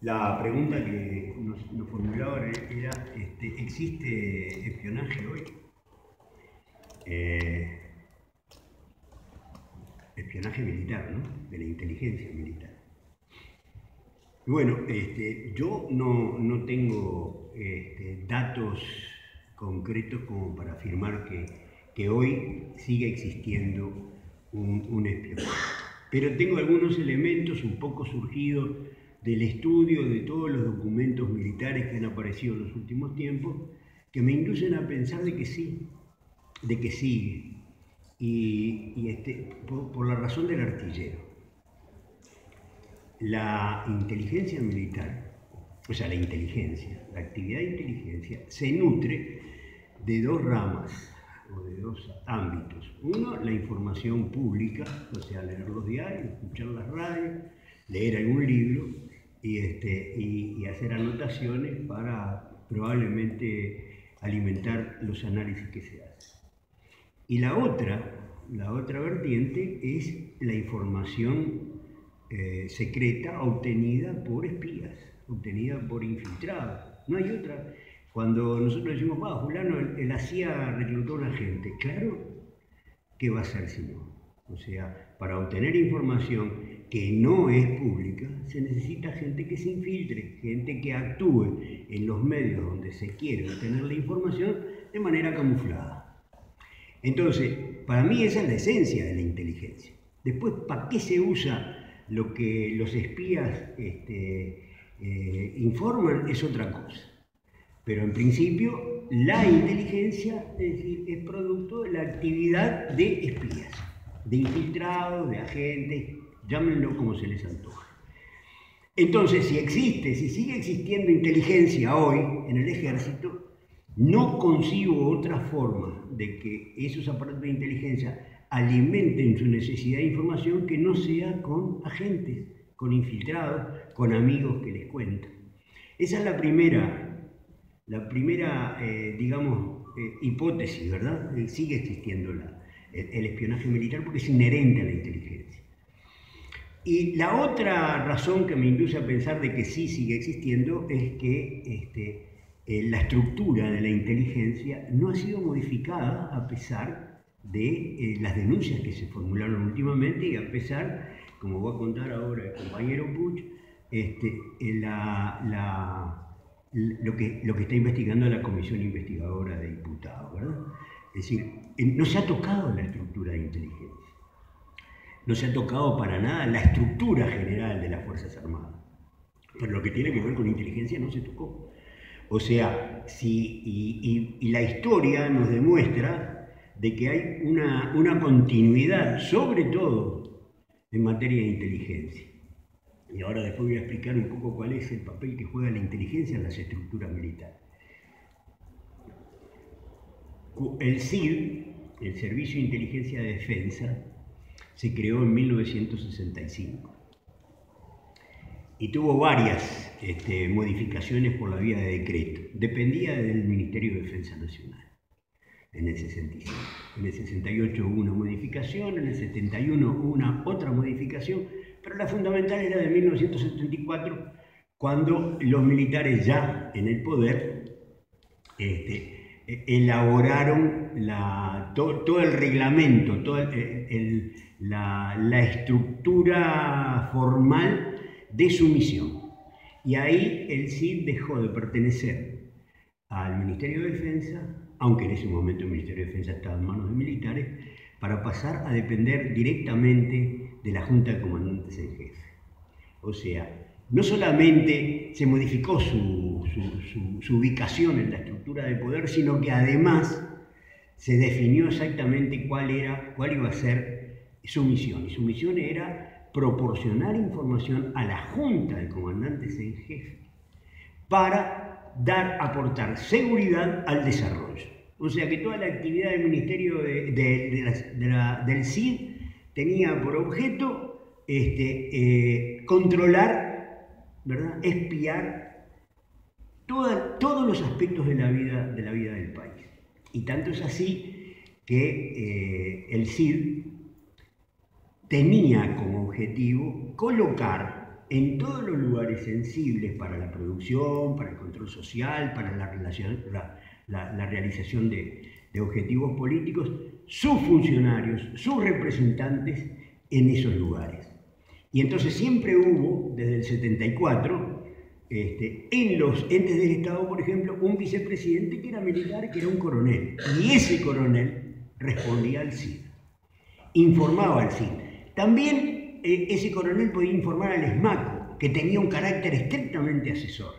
La pregunta que nos formulaban era, ¿existe espionaje hoy? Eh, Espionaje militar, ¿no? De la inteligencia militar. Bueno, yo no tengo datos concretos como para afirmar que hoy sigue existiendo un espionaje. Pero tengo algunos elementos un poco surgidos del estudio de todos los documentos militares que han aparecido en los últimos tiempos, que me inducen a pensar de que sí, de que sigue. Por la razón del artillero. La inteligencia militar, o sea, la actividad de inteligencia, se nutre de dos ramas o de dos ámbitos. Uno, la información pública, o sea, leer los diarios, escuchar las radios, leer algún libro y hacer anotaciones para probablemente alimentar los análisis que se hacen. Y la otra vertiente es la información secreta obtenida por espías, obtenida por infiltrados. No hay otra. Cuando nosotros decimos, fulano, la CIA reclutó a un agente, claro, ¿qué va a hacer si no? O sea, para obtener información que no es pública, se necesita gente que se infiltre, gente que actúe en los medios donde se quiere obtener la información de manera camuflada. Entonces, para mí esa es la esencia de la inteligencia. Después, ¿para qué se usa lo que los espías informan? Es otra cosa. Pero en principio, la inteligencia es producto de la actividad de espías, de infiltrados, de agentes, llámenlo como se les antoje. Entonces, si sigue existiendo inteligencia hoy en el ejército, no concibo otra forma de que esos aparatos de inteligencia alimenten su necesidad de información que no sea con agentes, con infiltrados, con amigos que les cuentan. Esa es la primera hipótesis, ¿verdad? Sigue existiendo el espionaje militar porque es inherente a la inteligencia. Y la otra razón que me induce a pensar de que sí sigue existiendo es que la estructura de la inteligencia no ha sido modificada a pesar de las denuncias que se formularon últimamente y a pesar, como va a contar ahora el compañero Puig, lo que está investigando la Comisión Investigadora de Diputados, ¿verdad? Es decir, no se ha tocado la estructura de inteligencia, no se ha tocado para nada la estructura general de las Fuerzas Armadas, pero lo que tiene que ver con inteligencia no se tocó. O sea, y la historia nos demuestra de que hay una continuidad, sobre todo en materia de inteligencia. Y ahora después voy a explicar un poco cuál es el papel que juega la inteligencia en las estructuras militares. El SID, el Servicio de Inteligencia de Defensa, se creó en 1965 y tuvo varias modificaciones por la vía de decreto. Dependía del Ministerio de Defensa Nacional en el 65. En el 68 hubo una modificación, en el 71 hubo una otra modificación, pero la fundamental era de 1974, cuando los militares ya en el poder elaboraron todo el reglamento, toda la estructura formal de su misión. Y ahí el CID dejó de pertenecer al Ministerio de Defensa, aunque en ese momento el Ministerio de Defensa estaba en manos de militares, para pasar a depender directamente de la Junta de Comandantes en Jefe. O sea, no solamente se modificó su ubicación en la estructura de poder, sino que además se definió exactamente cuál iba a ser su misión. Y su misión era proporcionar información a la Junta de Comandantes en Jefe para aportar seguridad al desarrollo. O sea que toda la actividad del Ministerio del CID tenía por objeto controlar, ¿verdad?, espiar todos los aspectos de la vida del país. Y tanto es así que el CID tenía como objetivo colocar en todos los lugares sensibles para la producción, para el control social, para la realización de objetivos políticos, sus funcionarios, sus representantes en esos lugares. Y entonces siempre hubo, desde el 74, en los entes del Estado, por ejemplo, un vicepresidente que era militar, que era un coronel. Y ese coronel respondía al CID, informaba al CID. También ese coronel podía informar al ESMACO, que tenía un carácter estrictamente asesor,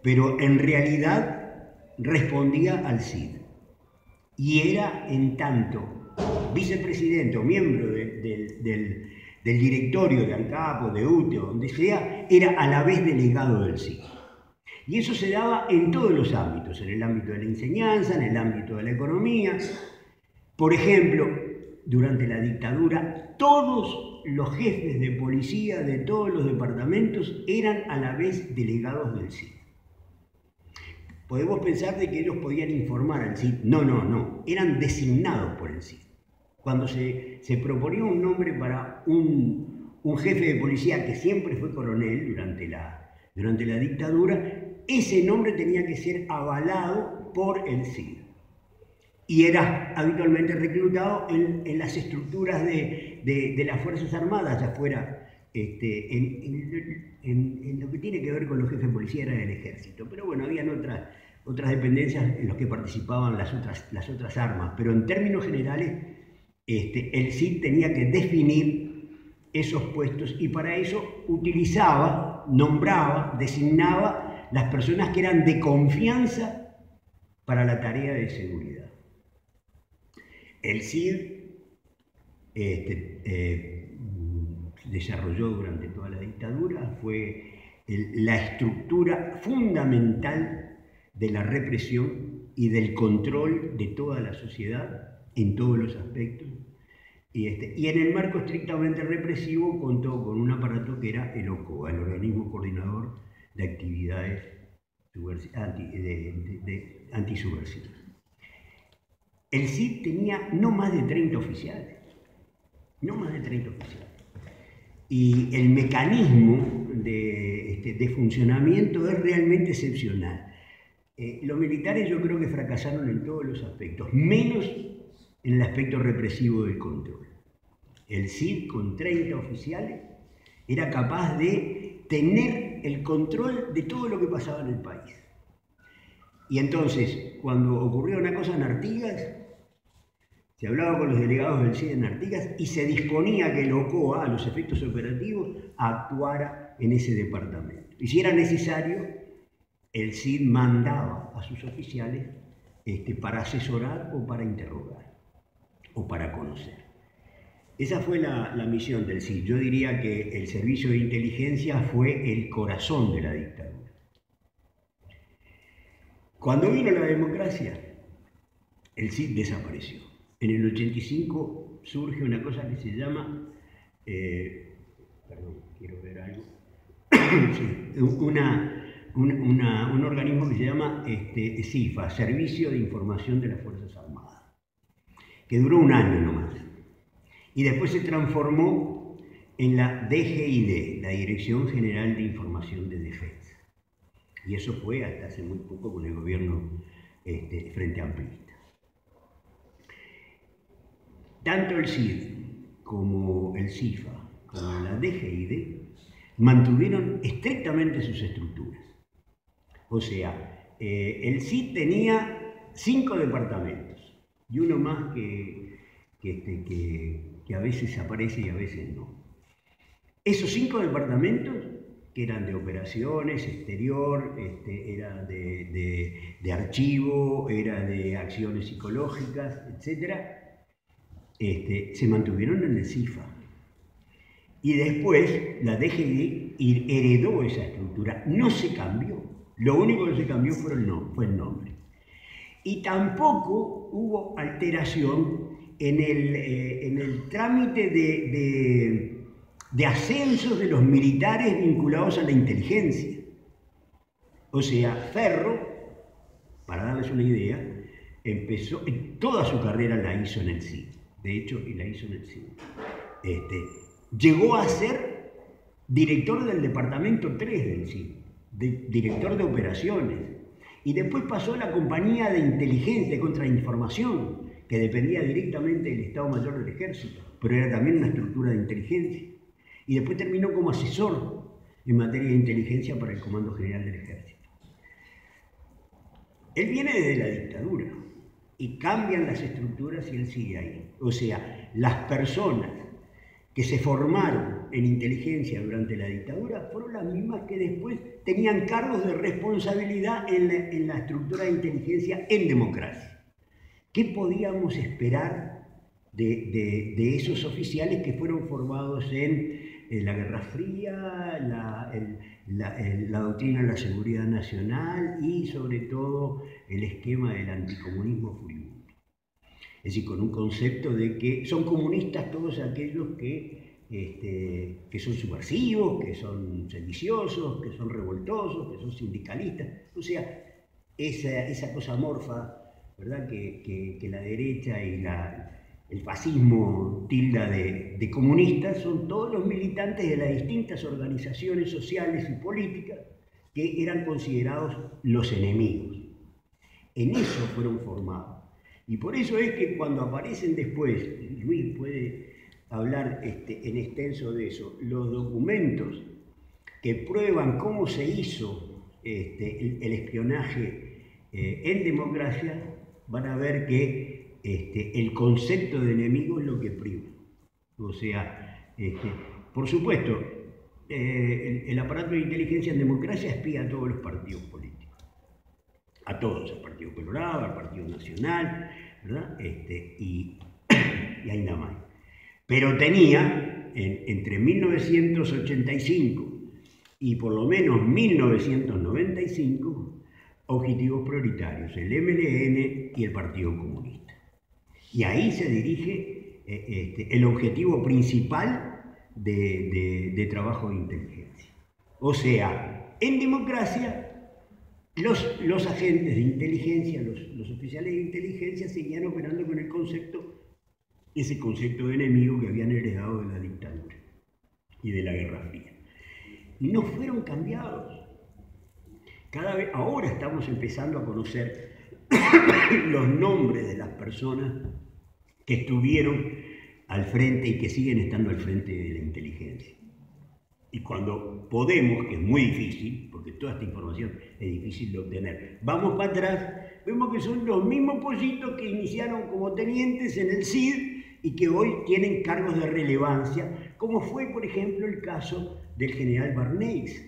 pero en realidad respondía al CID. Y era, en tanto vicepresidente o miembro del directorio de ANCAP o de UTE o donde sea, era a la vez delegado del CID. Y eso se daba en todos los ámbitos, en el ámbito de la enseñanza, en el ámbito de la economía. Por ejemplo, durante la dictadura, todos los jefes de policía de todos los departamentos eran a la vez delegados del CID. Podemos pensar de que ellos podían informar al CID. No, eran designados por el CID. Cuando se proponía un nombre para un jefe de policía que siempre fue coronel durante la dictadura, ese nombre tenía que ser avalado por el CID. Y era habitualmente reclutado en las estructuras de las Fuerzas Armadas, ya fuera en lo que tiene que ver con los jefes de policía era el ejército. Pero bueno, habían otras dependencias en las que participaban las otras armas. Pero en términos generales, el CID tenía que definir esos puestos y para eso utilizaba, nombraba, designaba las personas que eran de confianza para la tarea de seguridad. El CID desarrolló durante toda la dictadura, fue la estructura fundamental de la represión y del control de toda la sociedad en todos los aspectos. Y en el marco estrictamente represivo contó con un aparato que era el OCOA, el Organismo Coordinador de Actividades Antisubversivas. El CID tenía no más de 30 oficiales, Y el mecanismo de funcionamiento es realmente excepcional. Los militares yo creo que fracasaron en todos los aspectos, menos en el aspecto represivo del control. El CID, con 30 oficiales, era capaz de tener el control de todo lo que pasaba en el país. Y entonces, cuando ocurrió una cosa en Artigas, se hablaba con los delegados del CID en Artigas y se disponía que el OCOA, a los efectos operativos, actuara en ese departamento. Y si era necesario, el CID mandaba a sus oficiales para asesorar o para interrogar o para conocer. Esa fue la misión del CID. Yo diría que el servicio de inteligencia fue el corazón de la dictadura. Cuando vino la democracia, el CID desapareció. En el 85 surge una cosa que se llama, perdón, quiero ver algo, sí, un organismo que se llama CIFA, Servicio de Información de las Fuerzas Armadas, que duró un año nomás. Y después se transformó en la DGID, la Dirección General de Información de Defensa. Y eso fue hasta hace muy poco con el gobierno Frente Amplista. Tanto el CID como el CIFA, como la DGID, mantuvieron estrictamente sus estructuras. O sea, el CID tenía 5 departamentos y uno más que a veces aparece y a veces no. Esos 5 departamentos, que eran de operaciones, exterior, era de archivo, era de acciones psicológicas, etc., se mantuvieron en el CIFA. Y después la DGI heredó esa estructura, no se cambió. Lo único que se cambió fue el nombre. Y tampoco hubo alteración en el trámite de ascensos de los militares vinculados a la inteligencia. O sea, Ferro, para darles una idea, empezó, toda su carrera la hizo en el CID. De hecho, y la hizo en el CID. Llegó a ser director del departamento 3 del CID, director de operaciones, y después pasó a la compañía de inteligencia, de contrainformación, que dependía directamente del Estado Mayor del Ejército, pero era también una estructura de inteligencia, y después terminó como asesor en materia de inteligencia para el Comando General del Ejército. Él viene desde la dictadura y cambian las estructuras y él sigue ahí. O sea, las personas que se formaron en inteligencia durante la dictadura fueron las mismas que después tenían cargos de responsabilidad en la estructura de inteligencia en democracia. ¿Qué podíamos esperar de esos oficiales que fueron formados en la Guerra Fría, la doctrina de la seguridad nacional y sobre todo el esquema del anticomunismo furibundo? Es decir, con un concepto de que son comunistas todos aquellos que son subversivos, que son sediciosos, que son revoltosos, que son sindicalistas. O sea, esa cosa amorfa, ¿verdad?, que la derecha y el fascismo tilda de comunistas, son todos los militantes de las distintas organizaciones sociales y políticas que eran considerados los enemigos. En eso fueron formados. Y por eso es que cuando aparecen después, Luis puede hablar en extenso de eso, los documentos que prueban cómo se hizo el espionaje en democracia, van a ver que el concepto de enemigo es lo que prima. O sea, por supuesto, el aparato de inteligencia en democracia espía a todos los partidos políticos. A todos, al Partido Colorado, al Partido Nacional, ¿verdad? Y ahí nada más. Pero tenía, entre 1985 y por lo menos 1995, objetivos prioritarios, el MLN y el Partido Comunista. Y ahí se dirige el objetivo principal de trabajo de inteligencia. O sea, en democracia, los agentes de inteligencia, los oficiales de inteligencia seguían operando con ese concepto de enemigo que habían heredado de la dictadura y de la Guerra Fría. Y no fueron cambiados. Ahora estamos empezando a conocer los nombres de las personas que estuvieron al frente y que siguen estando al frente de la inteligencia. Y cuando podemos, que es muy difícil, porque toda esta información es difícil de obtener, vamos para atrás, vemos que son los mismos pollitos que iniciaron como tenientes en el CID y que hoy tienen cargos de relevancia, como fue, por ejemplo, el caso del general Barnés.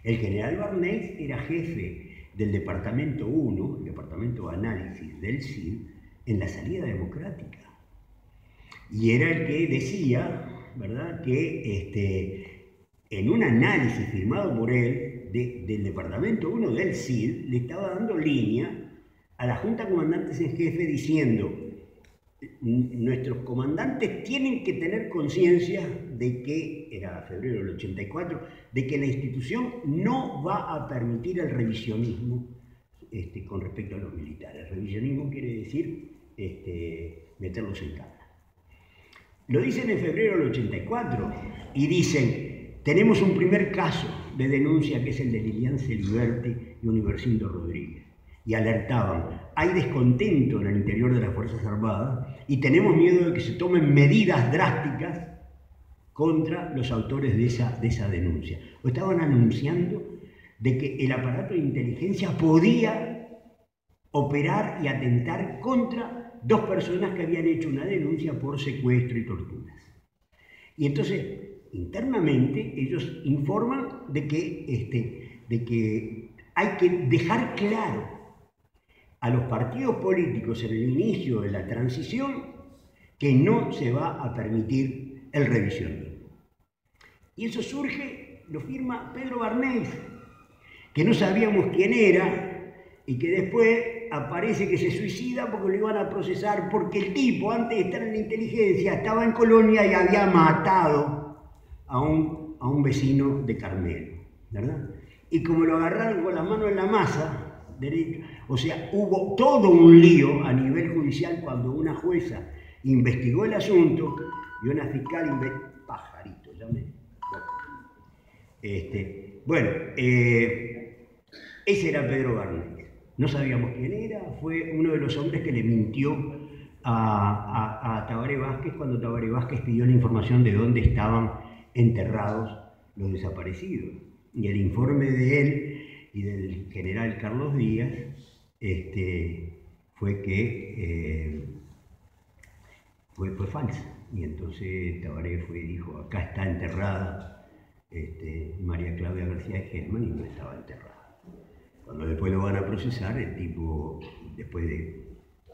El general Barnés era jefe del Departamento 1, el Departamento de Análisis del CID, en la salida democrática. Y era el que decía, ¿verdad?, que en un análisis firmado por él del Departamento 1 del CID, le estaba dando línea a la Junta de Comandantes en Jefe diciendo: nuestros comandantes tienen que tener conciencia de que, era febrero del 84, de que la institución no va a permitir el revisionismo con respecto a los militares. El revisionismo quiere decir meterlos en cana. Lo dicen en febrero del 84 y dicen: tenemos un primer caso de denuncia que es el de Lilian Celiberti y Universindo Rodríguez. Y alertaban: hay descontento en el interior de las Fuerzas Armadas y tenemos miedo de que se tomen medidas drásticas contra los autores de esa denuncia. O estaban anunciando de que el aparato de inteligencia podía operar y atentar contra dos personas que habían hecho una denuncia por secuestro y torturas. Y entonces, internamente, ellos informan de que hay que dejar claro a los partidos políticos en el inicio de la transición que no se va a permitir el revisionismo. Y eso surge, lo firma Pedro Barnés, que no sabíamos quién era y que después aparece que se suicida porque lo iban a procesar porque el tipo, antes de estar en la inteligencia, estaba en Colonia y había matado a un vecino de Carmelo, ¿verdad? Y como lo agarraron con las manos en la masa, o sea, hubo todo un lío a nivel judicial cuando una jueza investigó el asunto y una fiscal pajarito, ya me... Bueno, ese era Pedro Barnett. No sabíamos quién era, fue uno de los hombres que le mintió a Tabaré Vázquez cuando Tabaré Vázquez pidió la información de dónde estaban enterrados los desaparecidos. Y el informe de él y del general Carlos Díaz fue que fue falsa. Y entonces Tabaré fue y dijo, acá está enterrada María Claudia García de Gelman, y no estaba enterrada. Cuando después lo van a procesar, el tipo, después de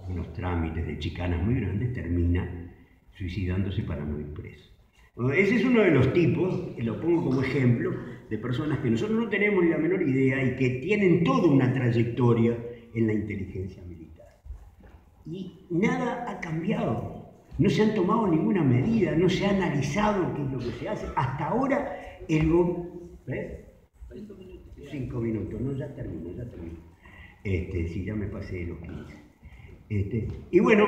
unos trámites de chicanas muy grandes, termina suicidándose para no ir preso. Bueno, ese es uno de los tipos, lo pongo como ejemplo, de personas que nosotros no tenemos ni la menor idea y que tienen toda una trayectoria en la inteligencia militar. Y nada ha cambiado. No se han tomado ninguna medida, no se ha analizado qué es lo que se hace. Hasta ahora el gobierno... 5 minutos, no, ya termino. Sí, ya me pasé de los 15. Y bueno,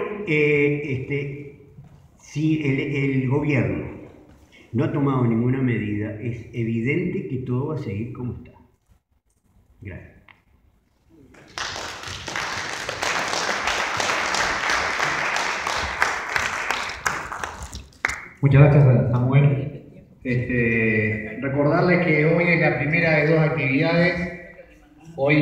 si el gobierno no ha tomado ninguna medida, es evidente que todo va a seguir como está. Gracias. Muchas gracias, Samuel. Recordarles que hoy es la primera de 2 actividades. Hoy